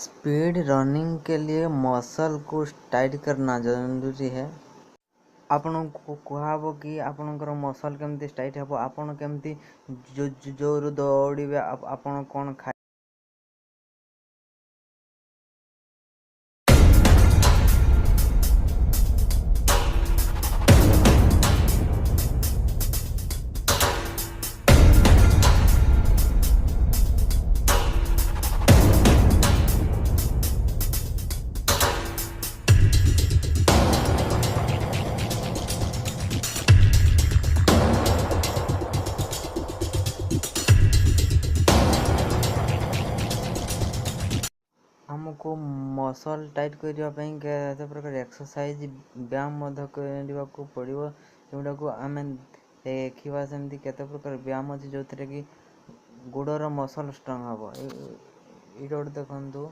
Speed running के लिए muscle को टाइट करना जरूरी है। आपण को कहब कि आपणकर मसल केमती टाइट हे आपण केमती जोर दौड़े आपण कौन खाए आमको मसल टाइट करने केते प्रकार एक्सरसाइज व्यायाम करने को पड़ो जोटा को आम देखा सेमती केते प्रकार व्यायाम अच्छे जो थे कि गोड़र मसल स्ट्रंग हम ये गोटे देखु